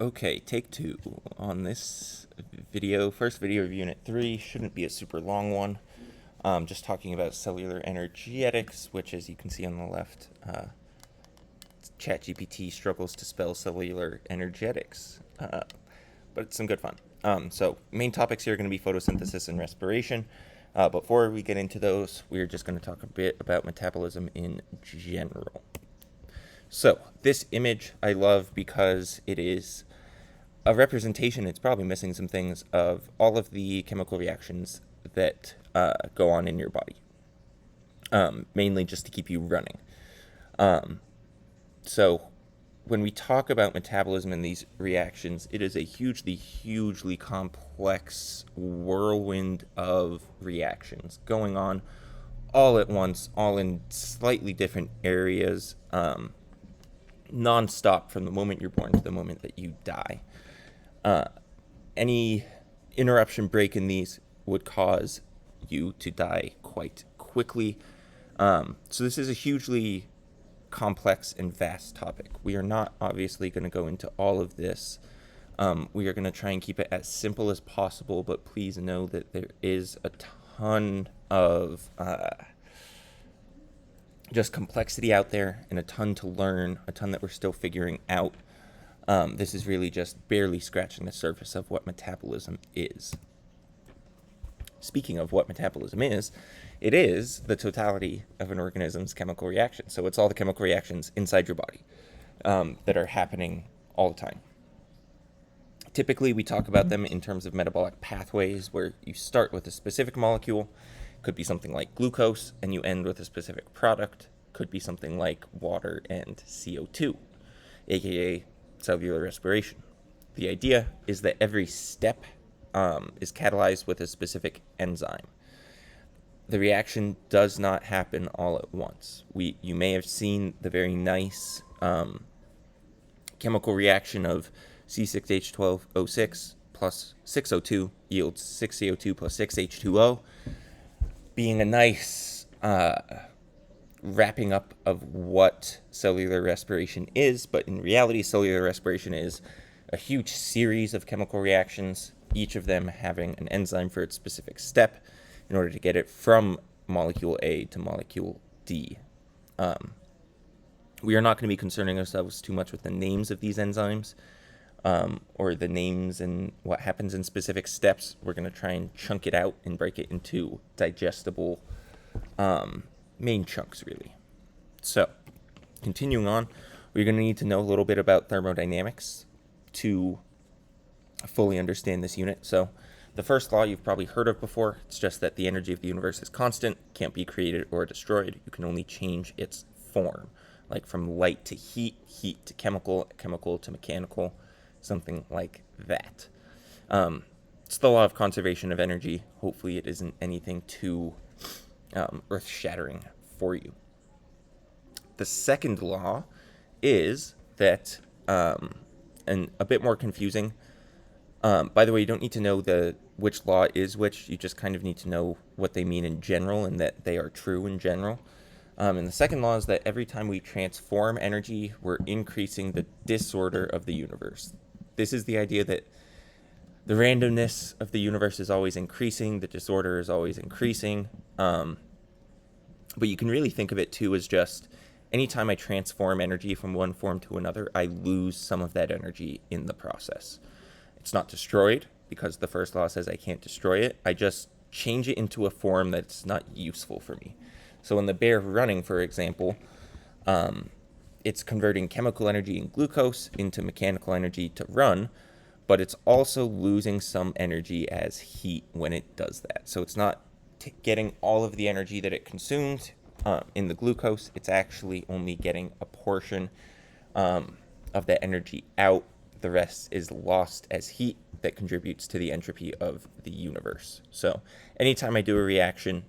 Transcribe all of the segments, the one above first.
Okay, take two on this video. First video of Unit 3 shouldn't be a super long one. Just talking about cellular energetics, which, as you can see on the left, ChatGPT struggles to spell cellular energetics, but it's some good fun. So main topics here are going to be photosynthesis and respiration. Before we get into those, we're just going to talk a bit about metabolism in general. So this image I love because it is a representation, it's probably missing some things, of all of the chemical reactions that go on in your body, mainly just to keep you running. So when we talk about metabolism and these reactions, it is a hugely complex whirlwind of reactions going on all at once, all in slightly different areas, non-stop from the moment you're born to the moment that you die. Any interruption break in these would cause you to die quite quickly. So this is a hugely complex and vast topic. We are not obviously going to go into all of this. We are going to try and keep it as simple as possible, but please know that there is a ton of just complexity out there and a ton to learn, a ton that we're still figuring out. This is really just barely scratching the surface of what metabolism is. Speaking of what metabolism is, it is the totality of an organism's chemical reaction. So it's all the chemical reactions inside your body that are happening all the time. Typically, we talk about them in terms of metabolic pathways, where you start with a specific molecule. Could be something like glucose, and you end with a specific product. Could be something like water and CO2, aka cellular respiration. The idea is that every step is catalyzed with a specific enzyme. The reaction does not happen all at once. You may have seen the very nice chemical reaction of C6H12O6 plus 6O2 yields 6CO2 plus 6H2O, being a nice wrapping up of what cellular respiration is, but in reality, cellular respiration is a huge series of chemical reactions, each of them having an enzyme for its specific step in order to get it from molecule A to molecule D. We are not going to be concerning ourselves too much with the names of these enzymes or the names and what happens in specific steps. We're going to try and chunk it out and break it into digestible main chunks, really. So, continuing on, we're going to need to know a little bit about thermodynamics to fully understand this unit. So, the first law you've probably heard of before. It's just that the energy of the universe is constant, can't be created or destroyed. You can only change its form, like from light to heat, heat to chemical, chemical to mechanical, something like that. It's the law of conservation of energy. Hopefully it isn't anything too earth-shattering for you. The second law is that, and a bit more confusing. By the way, you don't need to know which law is which. You just kind of need to know what they mean in general and that they are true in general. And the second law is that every time we transform energy, we're increasing the disorder of the universe. This is the idea that the randomness of the universe is always increasing, the disorder is always increasing. But you can really think of it too as just anytime I transform energy from one form to another, I lose some of that energy in the process. It's not destroyed because the first law says I can't destroy it. I just change it into a form that's not useful for me. So in the bear running, for example, it's converting chemical energy in glucose into mechanical energy to run, but it's also losing some energy as heat when it does that. So it's not getting all of the energy that it consumed in the glucose. It's actually only getting a portion of that energy out. The rest is lost as heat that contributes to the entropy of the universe. So anytime I do a reaction,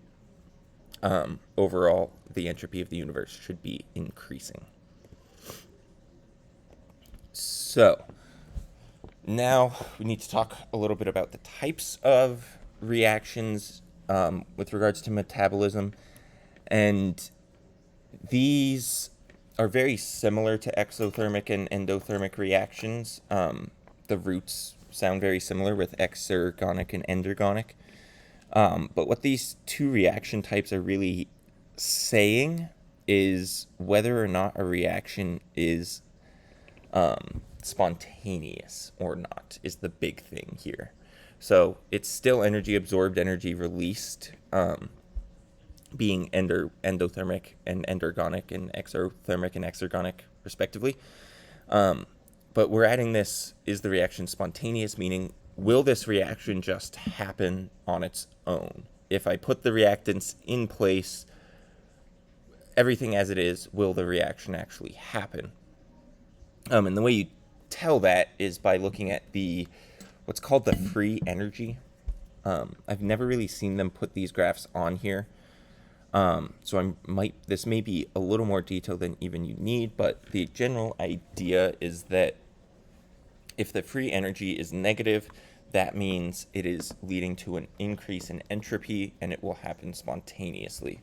overall, the entropy of the universe should be increasing. So now we need to talk a little bit about the types of reactions with regards to metabolism. And these are very similar to exothermic and endothermic reactions. The roots sound very similar with exergonic and endergonic. But what these two reaction types are really saying is whether or not a reaction is spontaneous or not is the big thing here. So it's still energy absorbed, energy released, being endothermic and endergonic and exothermic and exergonic respectively. But we're adding this, is the reaction spontaneous, meaning will this reaction just happen on its own? If I put the reactants in place, everything as it is, will the reaction actually happen? And the way you tell that is by looking at what's called the free energy. I've never really seen them put these graphs on here. So this may be a little more detailed than even you need, but the general idea is that if the free energy is negative, that means it is leading to an increase in entropy and it will happen spontaneously.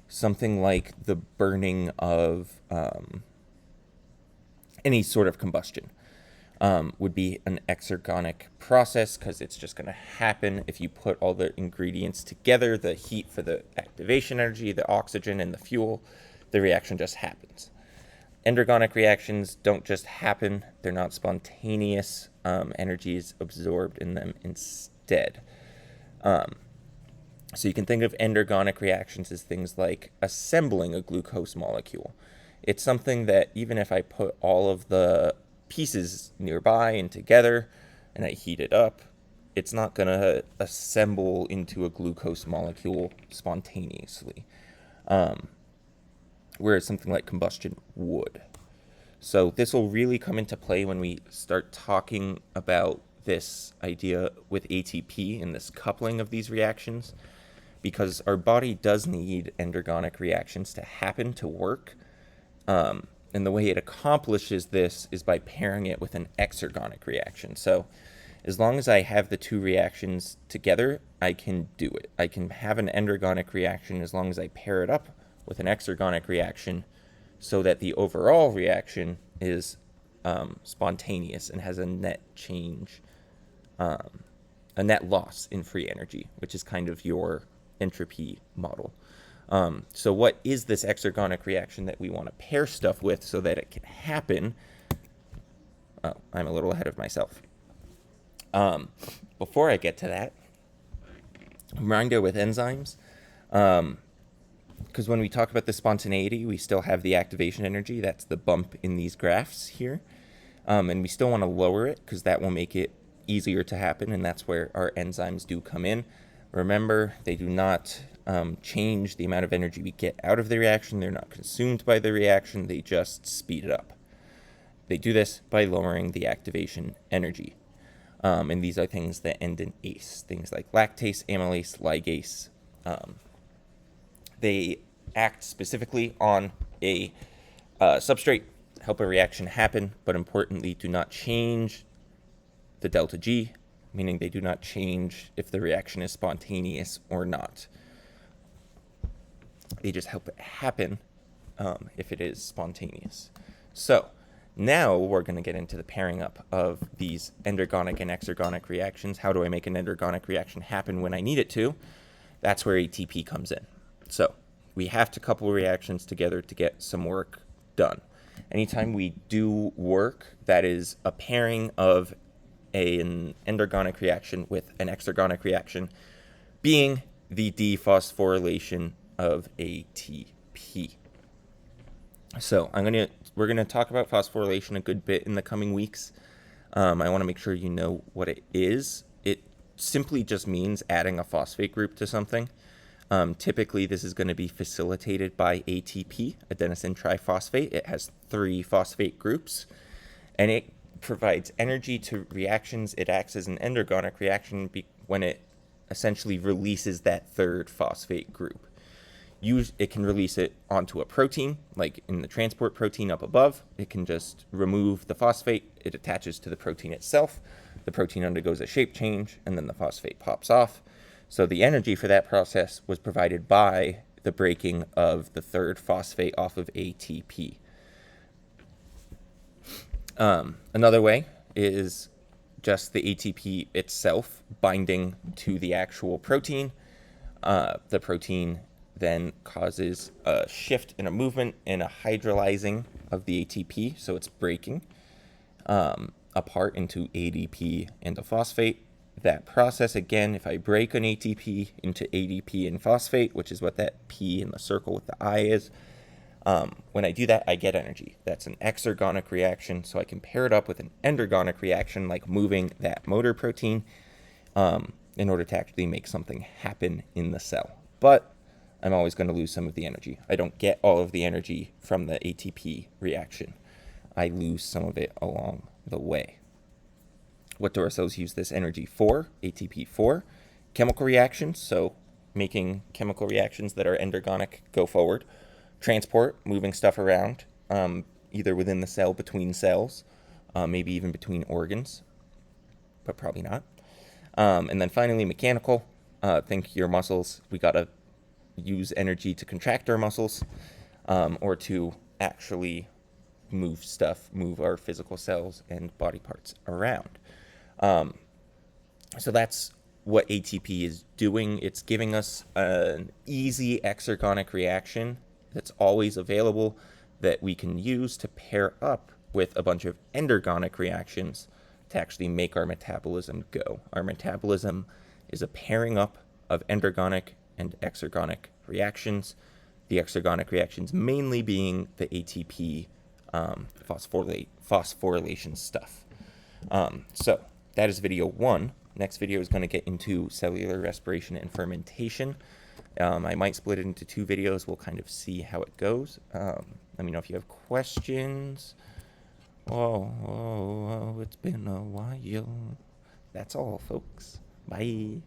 Something like the burning of any sort of combustion would be an exergonic process, because it's just going to happen if you put all the ingredients together, the heat for the activation energy, the oxygen, and the fuel, the reaction just happens. Endergonic reactions don't just happen, they're not spontaneous, energy is absorbed in them instead. So you can think of endergonic reactions as things like assembling a glucose molecule. It's something that even if I put all of the pieces nearby and together and I heat it up, it's not going to assemble into a glucose molecule spontaneously. Whereas something like combustion would. So this will really come into play when we start talking about this idea with ATP and this coupling of these reactions, because our body does need endergonic reactions to happen, to work. And the way it accomplishes this is by pairing it with an exergonic reaction. So as long as I have the two reactions together, I can do it. I can have an endergonic reaction as long as I pair it up with an exergonic reaction, so that the overall reaction is spontaneous and has a net change, a net loss in free energy, which is kind of your entropy model. So what is this exergonic reaction that we want to pair stuff with so that it can happen? Oh, I'm a little ahead of myself. Before I get to that, reminder with enzymes, because when we talk about the spontaneity, we still have the activation energy. That's the bump in these graphs here. And we still want to lower it because that will make it easier to happen, and that's where our enzymes do come in. Remember, they do not change the amount of energy we get out of the reaction. They're not consumed by the reaction. They just speed it up. They do this by lowering the activation energy. And these are things that end in ACE, things like lactase, amylase, ligase. They act specifically on a substrate, help a reaction happen, but importantly, do not change the delta G, meaning they do not change if the reaction is spontaneous or not. They just help it happen if it is spontaneous. So now we're going to get into the pairing up of these endergonic and exergonic reactions. How do I make an endergonic reaction happen when I need it to? That's where ATP comes in. So we have to couple reactions together to get some work done. Anytime we do work that is a pairing of an endergonic reaction with an exergonic reaction, being the dephosphorylation of ATP. So we're gonna talk about phosphorylation a good bit in the coming weeks. I want to make sure you know what it is. It simply just means adding a phosphate group to something. Typically, this is going to be facilitated by ATP, adenosine triphosphate. It has 3 phosphate groups, and it provides energy to reactions. It acts as an endergonic reaction when it essentially releases that 3rd phosphate group. It can release it onto a protein, like in the transport protein up above. It can just remove the phosphate. It attaches to the protein itself. The protein undergoes a shape change, and then the phosphate pops off. So the energy for that process was provided by the breaking of the 3rd phosphate off of ATP. Another way is just the ATP itself binding to the actual protein. The protein then causes a shift in a movement and a hydrolyzing of the ATP, so it's breaking apart into ADP and a phosphate. That process, again, if I break an ATP into ADP and phosphate, which is what that P in the circle with the I is, when I do that, I get energy. That's an exergonic reaction, so I can pair it up with an endergonic reaction, like moving that motor protein, in order to actually make something happen in the cell. But I'm always going to lose some of the energy. I don't get all of the energy from the ATP reaction. I lose some of it along the way. What do our cells use this energy for? ATP for? Chemical reactions, so making chemical reactions that are endergonic go forward. Transport, moving stuff around, either within the cell, between cells, maybe even between organs, but probably not. And then finally, mechanical. Think your muscles. We got to use energy to contract our muscles, or to actually move stuff, move our physical cells and body parts around. So that's what ATP is doing. It's giving us an easy exergonic reaction that's always available that we can use to pair up with a bunch of endergonic reactions to actually make our metabolism go. Our metabolism is a pairing up of endergonic and exergonic reactions. The exergonic reactions mainly being the ATP phosphorylation stuff. So that is video 1. Next video is going to get into cellular respiration and fermentation. I might split it into 2 videos. We'll kind of see how it goes. Let me know if you have questions. Oh, it's been a while. That's all, folks. Bye.